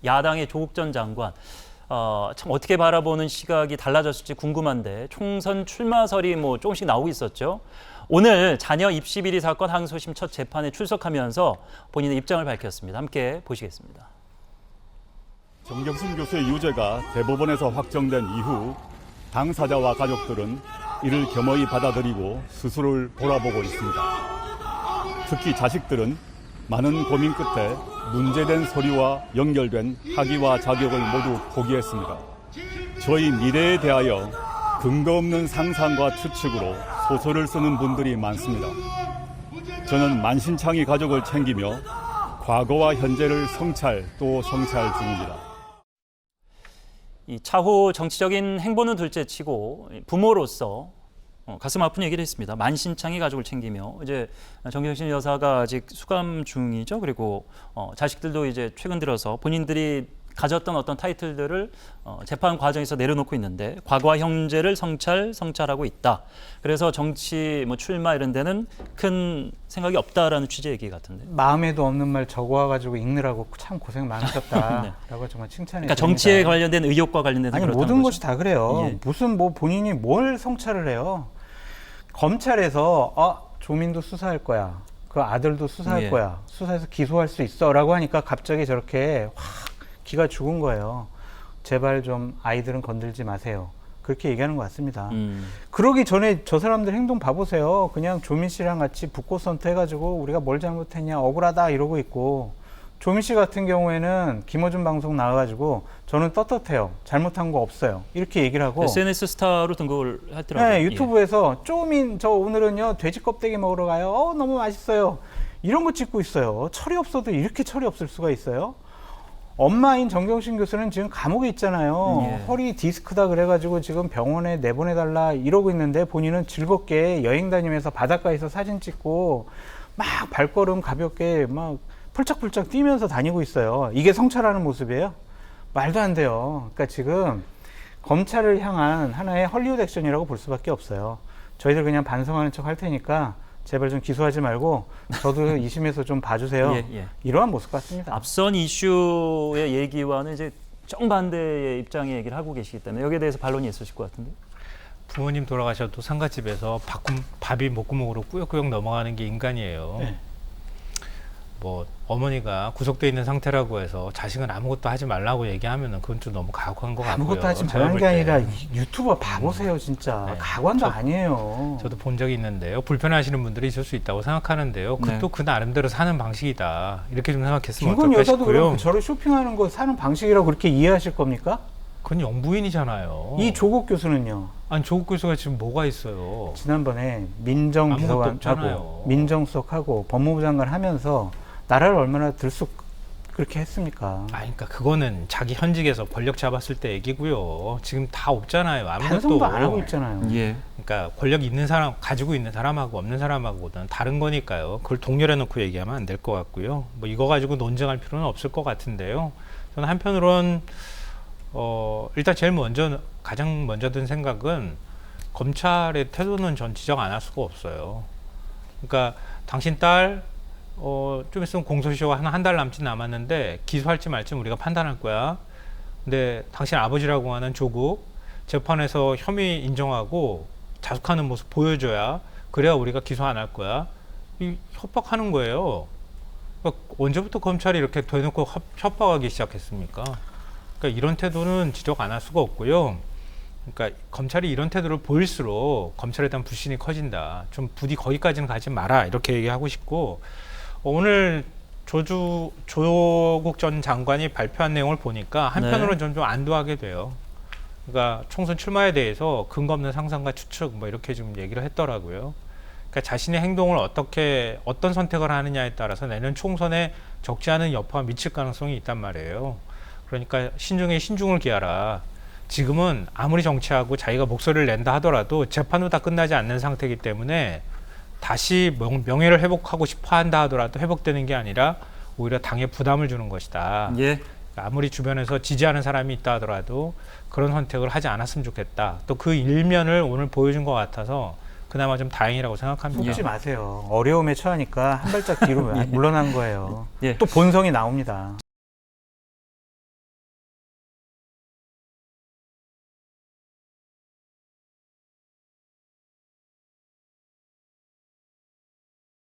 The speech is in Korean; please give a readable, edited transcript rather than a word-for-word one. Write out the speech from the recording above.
야당의 조국 전 장관 참 어떻게 바라보는 시각이 달라졌을지 궁금한데 총선 출마설이 뭐 조금씩 나오고 있었죠. 오늘 자녀 입시 비리 사건 항소심 첫 재판에 출석하면서 본인의 입장을 밝혔습니다. 함께 보시겠습니다. 정경심 교수의 유죄가 대법원에서 확정된 이후 당사자와 가족들은 이를 겸허히 받아들이고 스스로를 돌아보고 있습니다. 특히 자식들은 많은 고민 끝에 문제된 서류와 연결된 학위와 자격을 모두 포기했습니다. 저희 미래에 대하여 근거 없는 상상과 추측으로 소설을 쓰는 분들이 많습니다. 저는 만신창이 가족을 챙기며 과거와 현재를 성찰 또 성찰 중입니다. 이 차후 정치적인 행보는 둘째치고 부모로서 가슴 아픈 얘기를 했습니다. 만신창이 가족을 챙기며 이제 정경심 여사가 아직 수감 중이죠. 그리고 자식들도 이제 최근 들어서 본인들이 가졌던 어떤 타이틀들을 재판 과정에서 내려놓고 있는데 과거와 현재를 성찰하고 있다. 그래서 정치 뭐 출마 이런 데는 큰 생각이 없다라는 취지의 얘기 같은데. 마음에도 없는 말 적어와가지고 읽느라고 참 고생 많으셨다라고 네. 정말 칭찬해 그러니까 드립니다. 정치에 관련된 의혹과 관련된 아니 모든 것이 다 그래요. 예. 무슨 뭐 본인이 뭘 성찰을 해요. 검찰에서 조민도 수사할 거야. 그 아들도 수사할 예. 거야. 수사해서 기소할 수 있어라고 하니까 갑자기 저렇게 확 기가 죽은 거예요. 제발 좀 아이들은 건들지 마세요. 그렇게 얘기하는 것 같습니다. 그러기 전에 저 사람들 행동 봐보세요. 그냥 조민 씨랑 같이 북꽃선트 해가지고 우리가 뭘 잘못했냐 억울하다 이러고 있고, 조민 씨 같은 경우에는 김어준 방송 나와가지고 저는 떳떳해요. 잘못한 거 없어요. 이렇게 얘기를 하고 SNS 스타로 등극을 했더라고요. 네, 유튜브에서 조민 저 오늘은요 돼지 껍데기 먹으러 가요. 너무 맛있어요. 이런 거 찍고 있어요. 철이 없어도 이렇게 철이 없을 수가 있어요. 엄마인 정경심 교수는 지금 감옥에 있잖아요. 예. 허리 디스크다 그래가지고 지금 병원에 내보내달라 이러고 있는데 본인은 즐겁게 여행 다니면서 바닷가에서 사진 찍고 막 발걸음 가볍게 막 펄쩍펄쩍 뛰면서 다니고 있어요. 이게 성찰하는 모습이에요? 말도 안 돼요. 그러니까 지금 검찰을 향한 하나의 헐리우드 액션이라고 볼 수밖에 없어요. 저희들 그냥 반성하는 척 할 테니까 제발 좀 기소하지 말고 저도 2심에서 좀 봐주세요. 예. 이러한 모습 같습니다. 앞선 이슈의 얘기와는 이제 정반대의 입장의 얘기를 하고 계시기 때문에 여기에 대해서 반론이 있으실 것 같은데. 부모님 돌아가셔도 상가집에서 밥이 목구멍으로 꾸역꾸역 넘어가는 게 인간이에요. 네. 뭐 어머니가 구속돼 있는 상태라고 해서 자식은 아무것도 하지 말라고 얘기하면은 그건 좀 너무 가혹한 것 같고요. 아무것도 하지 제가 말라는 볼 게 때. 아니라 유튜버 봐보세요 진짜. 네. 가관도 아니에요. 저도 본 적이 있는데요. 불편해하시는 분들이 있을 수 있다고 생각하는데요. 네. 또 그 나름대로 사는 방식이다. 이렇게 좀 생각했으면 김건 어떨까 여사도 싶고요. 그럼 저를 쇼핑하는 거 사는 방식이라고 그렇게 이해하실 겁니까? 그건 영부인이잖아요. 이 조국 교수는요. 아니 조국 교수가 지금 뭐가 있어요? 지난번에 아무것도 민정비서관하고 없잖아요. 민정수석하고 법무부 장관 하면서 나라를 얼마나 들쑥 그렇게 했습니까? 그러니까 그거는 자기 현직에서 권력 잡았을 때 얘기고요. 지금 다 없잖아요. 아무것도. 반성도 안 하고 있잖아요. 예. 그러니까 권력 있는 사람, 가지고 있는 사람하고 없는 사람하고는 다른 거니까요. 그걸 동렬해 놓고 얘기하면 안 될 것 같고요. 뭐 이거 가지고 논쟁할 필요는 없을 것 같은데요. 저는 한편으론 일단 가장 먼저 든 생각은 검찰의 태도는 전 지적 안 할 수가 없어요. 그러니까 당신 딸 좀 있으면 공소시효가 한 달 남짓 남았는데 기소할지 말지 우리가 판단할 거야. 근데 당신 아버지라고 하는 조국 재판에서 혐의 인정하고 자숙하는 모습 보여줘야 그래야 우리가 기소 안 할 거야. 이 협박하는 거예요. 그러니까 언제부터 검찰이 이렇게 대놓고 협박하기 시작했습니까? 그러니까 이런 태도는 지적 안 할 수가 없고요. 그러니까 검찰이 이런 태도를 보일수록 검찰에 대한 불신이 커진다. 좀 부디 거기까지는 가지 마라. 이렇게 얘기하고 싶고, 오늘 조국 전 장관이 발표한 내용을 보니까 한편으로는 좀 안도하게 돼요. 그러니까 총선 출마에 대해서 근거 없는 상상과 추측 뭐 이렇게 좀 얘기를 했더라고요. 그러니까 자신의 행동을 어떤 선택을 하느냐에 따라서 내년 총선에 적지 않은 여파가 미칠 가능성이 있단 말이에요. 그러니까 신중에 신중을 기하라. 지금은 아무리 정치하고 자기가 목소리를 낸다 하더라도 재판도 다 끝나지 않는 상태이기 때문에 다시 명예를 회복하고 싶어 한다 하더라도 회복되는 게 아니라 오히려 당에 부담을 주는 것이다. 예. 아무리 주변에서 지지하는 사람이 있다 하더라도 그런 선택을 하지 않았으면 좋겠다. 또 그 일면을 오늘 보여준 것 같아서 그나마 좀 다행이라고 생각합니다. 속지 마세요. 어려움에 처하니까 한 발짝 뒤로 물러난 거예요. 예. 또 본성이 나옵니다.